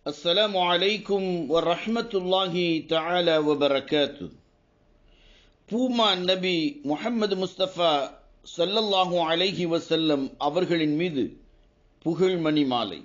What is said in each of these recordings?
அஸ்ஸலாமு அலைக்கும் வரஹ்மத்துல்லாஹி தஆலா வபரகாத்து. பூமான் நபி முஹம்மது முஸ்தபா ஸல்லல்லாஹு அலைஹி வஸல்லம் அவர்களின் மீது புகழ்மணி மாலை.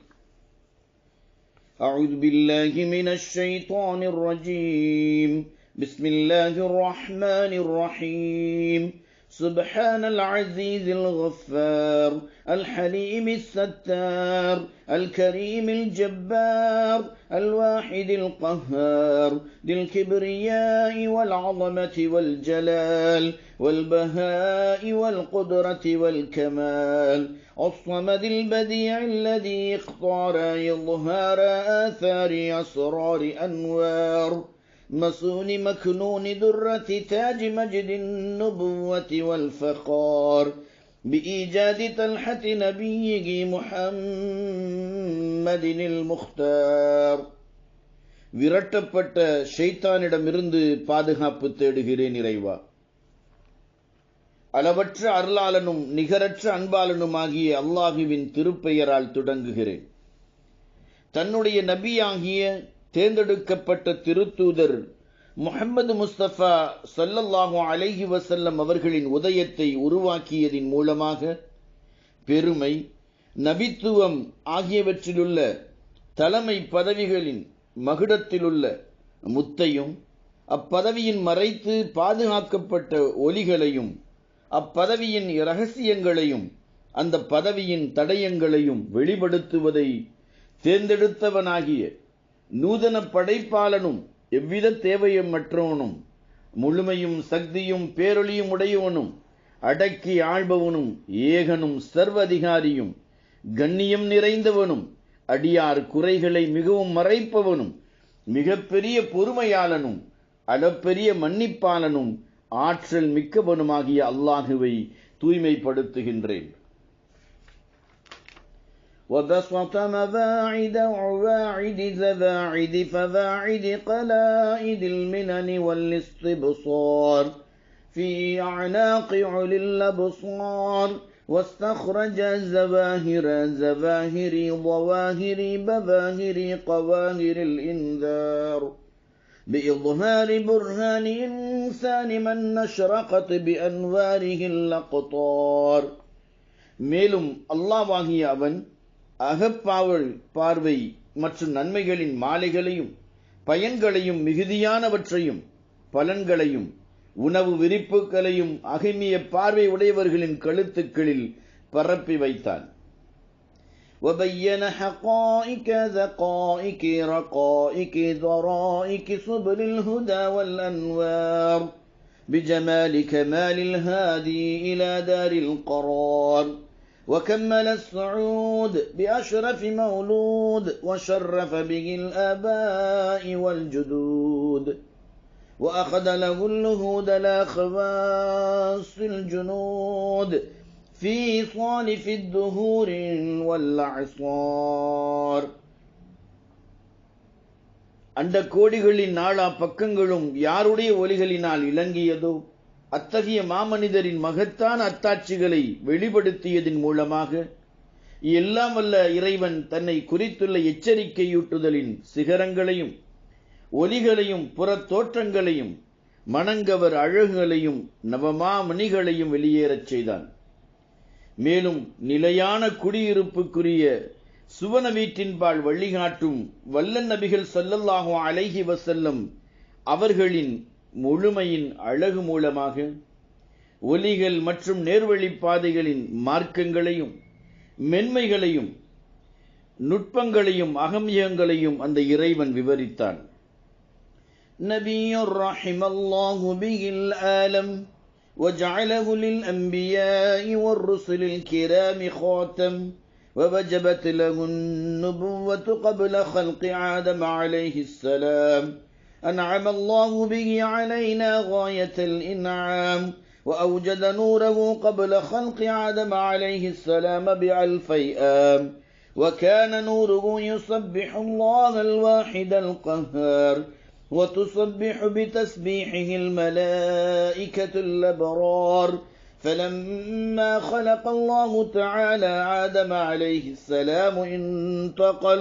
அஊது பில்லாஹி மினஷ் ஷைத்தானிர் ரஜீம். பிஸ்மில்லாஹிர் ரஹ்மானிர் ரஹீம். سبحان العزيز الغفار الحليم الستار الكريم الجبار الواحد القهار ذي الكبرياء والعظمة والجلال والبهاء والقدرة والكمال الصمد البديع الذي اختار إظهار آثار أسرار أنوار مصون مكنون درة تاج مجد النبوة والفخار بإيجاد طلحة نبيه محمد المختار. விரட்டப்பட்ட ஷைத்தானிடமிருந்து பாதுகாப்பு தேடுகிறேன் இறைவா. அளவற்ற அருளாளனும் நிகரற்ற அன்பாளனுமாகிய அல்லாஹுவின் திருப்பெயரால் தொடங்குகிறேன். தன்னுடைய நபியாகிய தேர்ந்தெடுக்கப்பட்ட திருத்தூதர் முஹம்மது முஸ்தபா ஸல்லல்லாஹு அலைஹி வஸல்லம் அவர்களின் உதயத்தை உருவாக்கியதின் மூலமாக பெருமை, நபித்துவம் ஆகியவற்றிலுள்ள தலைமை பதவிகளின் மகுடத்திலுள்ள முத்தையும் அப்பதவியின் மறைத்து பாதுகாக்கப்பட்ட ஒலிகளையும் அப்பதவியின் இரகசியங்களையும் அந்த பதவியின் தடயங்களையும் வெளிப்படுத்துவதை தேர்ந்தெடுத்தவனாகிய நூதன படைப்பாளனும் எவ்வித தேவையமற்றவனும் முழுமையும் சக்தியும் பேரொளியும் உடையவனும் அடக்கி ஆள்பவனும் ஏகனும் சர்வதிகாரியும் கண்ணியம் நிறைந்தவனும் அடியார் குறைகளை மிகவும் மறைப்பவனும் மிகப்பெரிய பொறுமையாளனும் அளப்பெரிய மன்னிப்பாளனும் ஆற்றல் மிக்கவனுமாகிய அல்லாஹுவை தூய்மைப்படுத்துகின்றேன். وبسط مواعد عواعد زواعد فواعد قلائد المنن والاستبصار في أعناق علي الأبصار واستخرج زواهر زواهر ظواهر بواهر قواهر الإنذار بإظهار برهان إنسان من أشرقت بأنواره الأقطار. மேலும் அல்லாஹ்வாகிய அவன் அகப்பாவல் பார்வை மற்றும் நன்மைகளின் மாலைகளையும் பயன்களையும் மிகுதியானவற்றையும் பலன்களையும் உணவு விரிப்புகளையும் அகமிய பார்வை உடையவர்களின் கழுத்துக்களில் பரப்பி வைத்தான். وبين حقائق ذقائق رقائق ذرائق سبل الهدى والأنوار بجمال كمال الهادي إلى دار القرار وكمل الصعود بأشرف مولود وشرف به الآباء والجدود وأخذ له الهود لا خواص الجنود في صالف الدهور والأعصار. அந்த கோடிகளின் நாளா பக்கங்களும் யாருடைய ஒலிகளினால் இலங்கியதோ அத்தகைய மாமனிதரின் மகத்தான அத்தாட்சிகளை வெளிப்படுத்தியதின் மூலமாக எல்லாம் வல்ல இறைவன் தன்னை குறித்துள்ள எச்சரிக்கையூட்டுதலின் சிகரங்களையும் ஒலிகளையும் புறத்தோற்றங்களையும் மணங்கவர் அழகுகளையும் நவமாமணிகளையும் வெளியேறச் செய்தான். மேலும் நிலையான குடியிருப்புக்குரிய சுவன வீட்டின்பால் வழிகாட்டும் வல்லன் நபிகள் ஸல்லல்லாஹு அலைஹி வஸல்லம் அவர்களின் முழுமையின் அழகு மூலமாக ஒலிகள் மற்றும் நேர்வழி பாதைகளின் மார்க்கங்களையும் மென்மைகளையும் நுட்பங்களையும் அகமியங்களையும் அந்த இறைவன் விவரித்தான். நபியுர் ரஹிமல்லாஹு பிஹில் ஆலம் وجعله للأنبياء والرسل الكرام خاتم ووجبت له النبوة قبل خلق آدم عليه السلام. أنعم الله به علينا غاية الإنعام وأوجد نوره قبل خلق آدم عليه السلام بألفي عام وكان نوره يسبح الله الواحد القهار وتسبح بتسبيحه الملائكة الأبرار فلما خلق الله تعالى آدم عليه السلام انتقل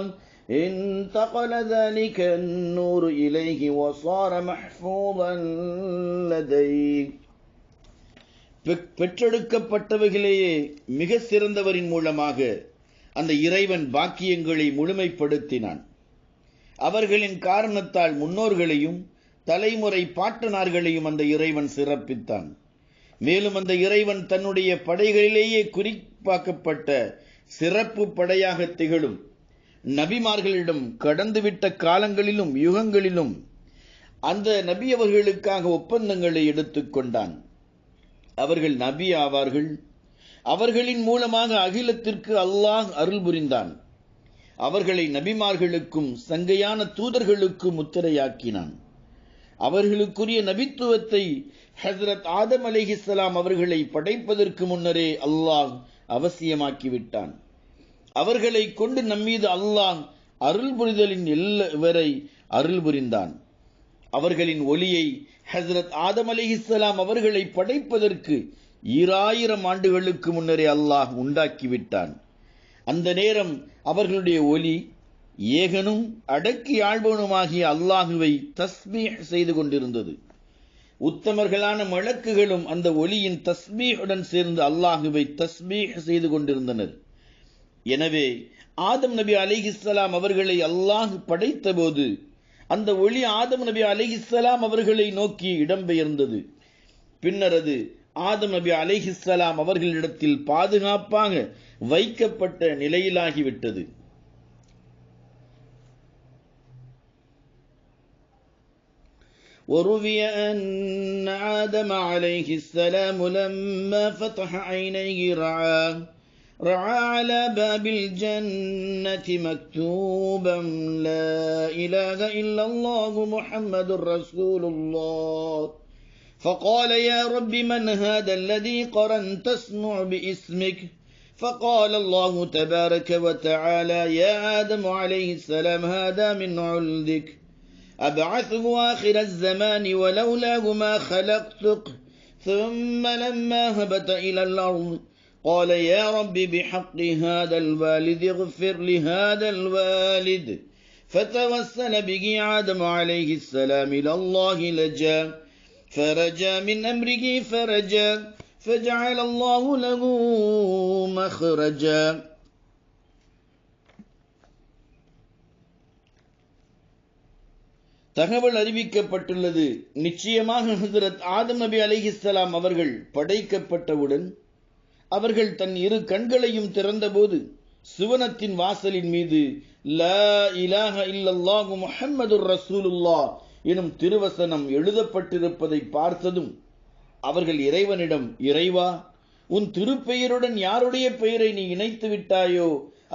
انتقل ذلك النور إليه وصار محفوظا لديه. பெற்றெடுக்கப்பட்டவைகளேயே மிக சிறந்தவரின் மூலமாக அந்த இறைவன் பாக்கியங்களை முழுமைப்படுத்தினான். அவர்களின் காரணத்தால் முன்னோர்களையும் தலைமுறை பாட்டனார்களையும் அந்த இறைவன் சிறப்பித்தான். மேலும் அந்த இறைவன் தன்னுடைய படைகளிலேயே குறிப்பாக்கப்பட்ட சிறப்பு படையாக திகழும் நபிமார்களிடம் கடந்துவிட்ட காலங்களிலும் யுகங்களிலும் அந்த நபி அவர்களுக்காக ஒப்பந்தங்களை எடுத்துக்கொண்டான். அவர்கள் நபி ஆவார்கள். அவர்களின் மூலமாக அகிலத்திற்கு அல்லாஹ் அருள் புரிந்தான். அவர்களை நபிமார்களுக்கும் சங்கையான தூதர்களுக்கும் முத்திரையாக்கினான். அவர்களுக்குரிய நபித்துவத்தை ஹஜ்ரத் ஆதம் அலைஹிஸ்ஸலாம் அவர்களை படைப்பதற்கு முன்னரே அல்லாஹ் அவசியமாக்கிவிட்டான். அவர்களை கொண்டு நம்மீது அல்லாஹ் அருள் புரிதலின் வரை அருள் புரிந்தான். அவர்களின் ஒளியை ஹஜ்ரத் ஆதம் அலைஹிஸ்ஸலாம் அவர்களை படைப்பதற்கு 2000 ஆண்டுகளுக்கு முன்னரே அல்லாஹ் உண்டாக்கிவிட்டான். அந்த நேரம் அவர்களுடைய ஒலி ஏகனும் அடக்கி ஆள்பவனுமாகிய அல்லாஹுவை தஸ்பீஹ் செய்து கொண்டிருந்தது. உத்தமர்களான மலக்குகளும் அந்த ஒலியின் தஸ்பீஹுடன் சேர்ந்து அல்லாஹுவை தஸ்பீஹ் செய்து கொண்டிருந்தனர். எனவே ஆதம் நபி அலைஹிஸ்ஸலாம் அவர்களை அல்லாஹ் படைத்த போது அந்த ஒளி ஆதம் நபி அலைஹிஸ்ஸலாம் அவர்களை நோக்கி இடம்பெயர்ந்தது. பின்னர் அது ஆதம் நபி அலைஹிஸ்ஸலாம் அவர்களிடத்தில் பாதுகாப்பாக வைக்கப்பட்ட நிலையிலாகிவிட்டது. وروي أن آدم عليه السلام لما فتح عينيه رعى على باب الجنة مكتوبا لا إله إلا الله محمد رسول الله فقال يا رب من هذا الذي قرنت تسمع باسمك فقال الله تبارك وتعالى يا آدم عليه السلام هذا من علدك أبعثه آخر الزمان ولولاه ما خلقتك ثم لما هبت إلى الأرض قال يا رب بحق هذا الوالد اغفر لهذا الوالد فتوسل به آدم عليه السلام إلى الله لجا فرجا من أمره فرجا فجعل الله له مخرجا. தகவல் அறிவிக்கப்பட்டுள்ளது. நிச்சயமாக ஹஜ்ரத் ஆதம் நபி அலைஹிஸ்ஸலாம் அவர்கள் படைக்கப்பட்டவுடன் அவர்கள் தன் இரு கண்களையும் திறந்தபோது சுவனத்தின் வாசலின் மீது லா இலாஹ இல்லல்லாஹு முஹம்மதுர் ரசூலுல்லாஹ் எனும் திருவசனம் எழுதப்பட்டிருப்பதை பார்த்ததும் அவர்கள் இறைவனிடம், இறைவா, உன் திருப்பெயருடன் யாருடைய பெயரை நீ இணைத்து விட்டாயோ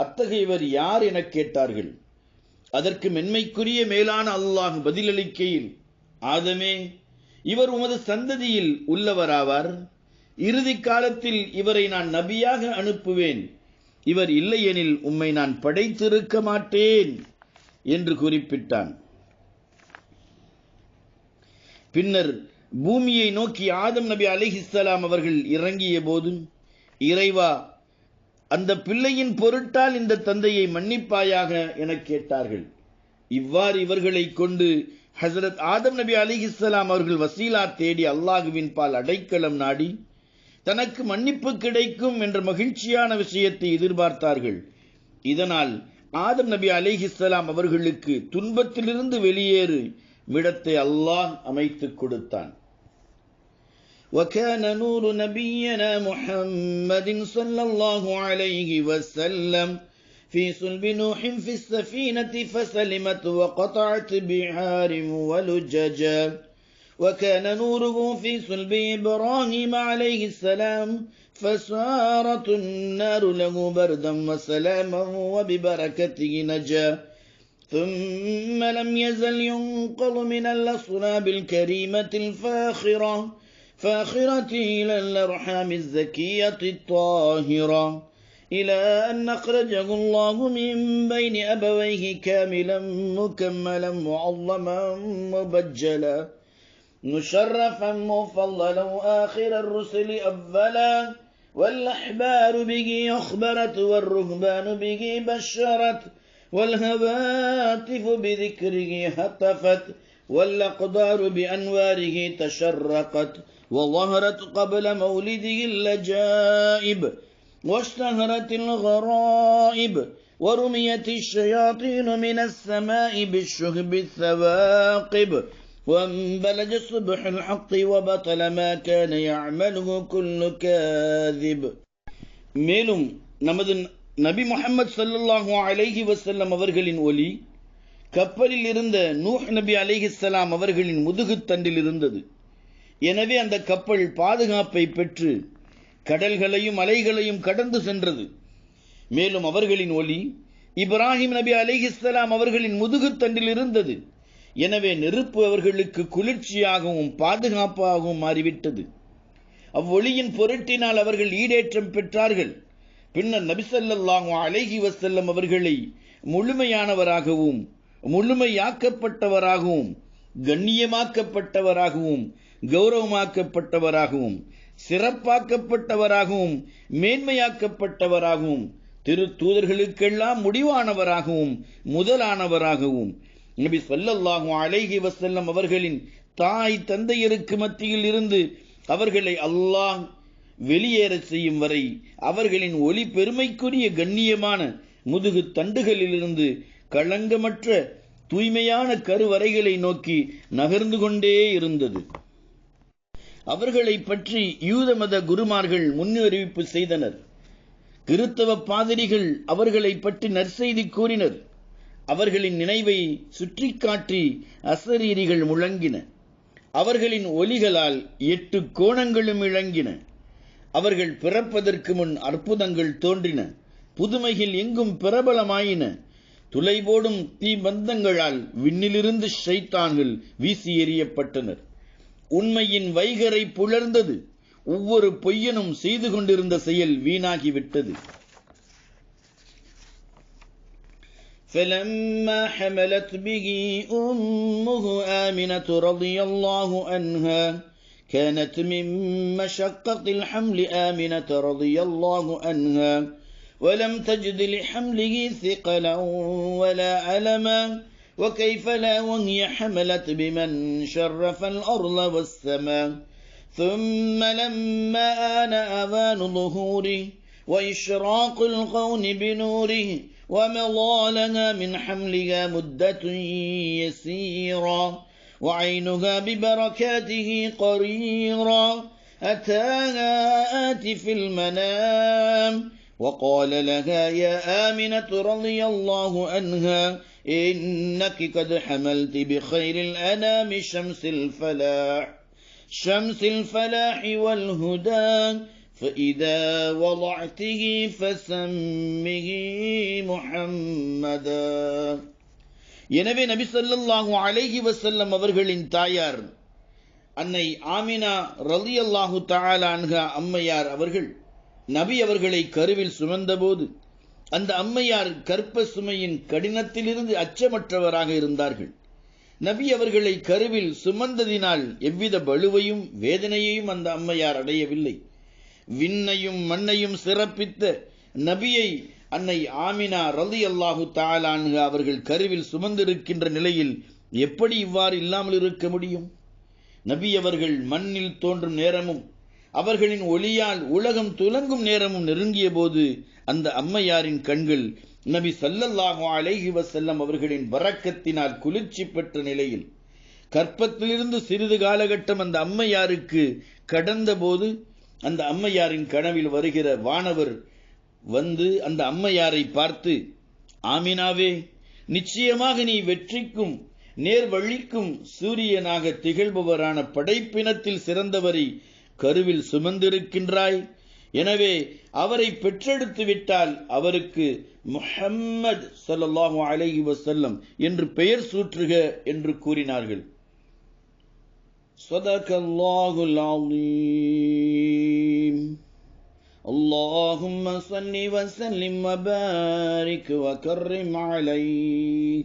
அத்தகையவர் யார் எனக் கேட்டார்கள். அதற்கு மென்மைக்குரிய மேலான அல்லாஹ் பதிலளிக்கையில், ஆதமே, இவர் உமது சந்ததியில் உள்ளவராவார். இறுதி காலத்தில் இவரை நான் நபியாக அனுப்புவேன். இவர் இல்லையெனில் உம்மை நான் படைத்திருக்க மாட்டேன் என்று குறிப்பிட்டான். பின்னர் பூமியை நோக்கி ஆதம் நபி அலைஹிஸ்ஸலாம் அவர்கள் இறங்கிய போது, இறைவா, அந்த பிள்ளையின் பொருட்டால் இந்த தந்தையை மன்னிப்பாயாக எனக் கேட்டார்கள். இவ்வாறு இவர்களை கொண்டு ஹஜ்ரத் ஆதம் நபி அலைஹிஸ்ஸலாம் அவர்கள் வசீலா தேடி அல்லாஹுவின் பால் அடைக்கலம் நாடி தனக்கு மன்னிப்பு கிடைக்கும் என்ற மகிழ்ச்சியான விஷயத்தை எதிர்பார்த்தார்கள். இதனால் ஆதம் நபி அலைஹிஸ்ஸலாம் அவர்களுக்கு துன்பத்திலிருந்து வெளியேறு விடத்தை அல்லாஹ் அமைத்துக் கொடுத்தான். وكان نور نبينا محمد صلى الله عليه وسلم في صلب نوح في السفينة فسلمت وقطعت بحار ولججا وكان نوره في صلب إبراهيم عليه السلام فصارت النار له بردا وسلاما وببركته نجا ثم لم يزل ينقل من الأصلاب الكريمة الفاخرة إلى الأرحام الزكية الطاهرة إلى أن أخرجه الله من بين أبويه كاملا مكملا معظما مبجلا مشرفا مفضلا آخر الرسل أولا والأحبار به أخبرت والرهبان به بشرت والهواتف بذكره هتفت والأقدار بأنواره تشرقت وظهرت قبل مولده اللجائب واشتهرت الغرائب ورميت الشياطين من السماء بالشهب الثواقب وانبلج صبح الحق وبطل ما كان يعمله كل كاذب. மேலும் நமது நபி முஹம்மது ஸல்லல்லாஹு அலைஹி வஸல்லம் அவர்களின் ஒலி கப்பலில் இருந்த நூஹ் நபி அலைஹிஸ்ஸலாம் அவர்களின் முதுகுத்தண்டில் இருந்தது. எனவே அந்த கப்பல் பாதுகாப்பை பெற்று கடல்களையும் அலைகளையும் கடந்து சென்றது. மேலும் அவர்களின் ஒலி இப்ராஹிம் நபி அலைஹிஸ்ஸலாம் அவர்களின் முதுகுத்தண்டில் இருந்தது. எனவே நெருப்பு அவர்களுக்கு குளிர்ச்சியாகவும் பாதுகாப்பாகவும் மாறிவிட்டது. அவ்வொளியின் பொருட்டினால் அவர்கள் ஈடேற்றம் பெற்றார்கள். பின்னர் நபி ஸல்லல்லாஹு அலைஹி வஸல்லம் அவர்களை முழுமையானவராகவும் முழுமையாக்கப்பட்டவராகவும் கண்ணியமாக்கப்பட்டவராகவும் கௌரவமாக்கப்பட்டவராகவும் சிறப்பாக்கப்பட்டவராகவும் மேன்மையாக்கப்பட்டவராகவும் திருத்தூதர்களுக்கெல்லாம் முடிவானவராகவும் முதலானவராகவும் நபி ஸல்லல்லாஹு அலைஹி வஸல்லம் அவர்களின் தாய் தந்தையருக்கு மத்தியில் இருந்து அவர்களை அல்லாஹ் வெளியேற செய்யும் வரை அவர்களின் ஒளி பெருமைக்குரிய கண்ணியமான முதுகு தண்டுகளிலிருந்து களங்கமற்ற தூய்மையான கருவறைகளை நோக்கி நகர்ந்து கொண்டே இருந்தது. அவர்களை பற்றி யூத மத குருமார்கள் முன்னறிவிப்பு செய்தனர். கிறித்தவ பாதிரிகள் அவர்களை பற்றி நற்செய்தி கூறினர். அவர்களின் நினைவை சுற்றி காட்டி அசரீரிகள் முழங்கின. அவர்களின் ஒலிகளால் 8 கோணங்களும் இழங்கின. அவர்கள் பிறப்பதற்கு முன் அற்புதங்கள் தோன்றின. புதுமைகள் எங்கும் பிரபலமாயின. துளைபோடும் தீபந்தங்களால் விண்ணிலிருந்து ஷைத்தான்கள் வீசி எறியப்பட்டனர். உண்மையின் வைகரை புலர்ந்தது. ஒவ்வொரு பொய்யனும் செய்து கொண்டிருந்த செயல் வீணாகிவிட்டது. فَلَمَّا حَمَلَتْ بِهِ أُمُّهُ آمِنَةُ رَضِيَ اللَّهُ عَنْهَا كَانَتْ مِنْ مَشَقَّةِ الْحَمْلِ آمِنَةَ رَضِيَ اللَّهُ عَنْهَا وَلَمْ تَجِدْ لِحَمْلِهِ ثِقَلًا وَلَا أَلَمًا وكيف لا وهي حملت بمن شرف الأرض والسماء ثم لما آن أذان ظهوره وإشراق القون بنوره ومضى لها من حملها مدة يسيرا وعينها ببركاته قريرا أتاها آت في المنام وقال لها يا آمنة رضي الله عنها إنك قد حملت بخير الأنام شمس الفلاح والهدى فإذا وضعته فسمه محمدا. எனவே நபி ஸல்லல்லாஹு அலைஹி வஸல்லம் அவர்களின் தாயார் அன்னை ஆமினா ரலியல்லாஹு தஆலா அன்ஹா அம்மையார் அவர்கள் நபி அவர்களை கருவில் சுமந்தபோது அந்த அம்மையார் கற்ப சுமையின் கடினத்திலிருந்து அச்சமற்றவராக இருந்தார்கள். நபி அவர்களை கருவில் சுமந்ததினால் எவ்வித பளுவையும் வேதனையையும் அந்த அம்மையார் அடையவில்லை. விண்ணையும் மண்ணையும் சிறப்பித்த நபியை அன்னை ஆமினா ரலியல்லாஹு தஆலா அன்ஹா அவர்கள் கருவில் சுமந்திருக்கின்ற நிலையில் எப்படி இவ்வாறு இல்லாமல் இருக்க முடியும்? நபி அவர்கள் மண்ணில் தோன்றும் நேரமும் அவர்களின் ஒளியால் உலகம் துலங்கும் நேரமும் நெருங்கிய போது அந்த அம்மையாரின் கண்கள் நபி ஸல்லல்லாஹு அலைஹி வஸல்லம் அவர்களின் பரக்கத்தினால் குளிர்ச்சி பெற்ற நிலையில் கற்பத்திலிருந்து சிறிது காலகட்டம் அந்த அம்மையாருக்கு கடந்த போது அந்த அம்மையாரின் கனவில் வருகிற வானவர் வந்து அந்த அம்மையாரை பார்த்து, ஆமினாவே, நிச்சயமாக நீ வெற்றிக்கும் நேர்வழிக்கும் சூரியனாக திகழ்பவரான படைப்பினத்தில் சிறந்தவரை கருவில் சுமந்திருக்கின்றாய். எனவே அவரை பெற்றெடுத்து விட்டால் அவருக்கு முஹம்மது ஸல்லல்லாஹு அலைஹி வஸல்லம் என்று பெயர் சூற்றுக என்று கூறினார்கள். ஸதகல்லாஹுல் அஸீம். அல்லாஹும்ம ஸல்லி வ ஸல்லிம் வ பாரிக் வ கர்ரிம் அலைஹி.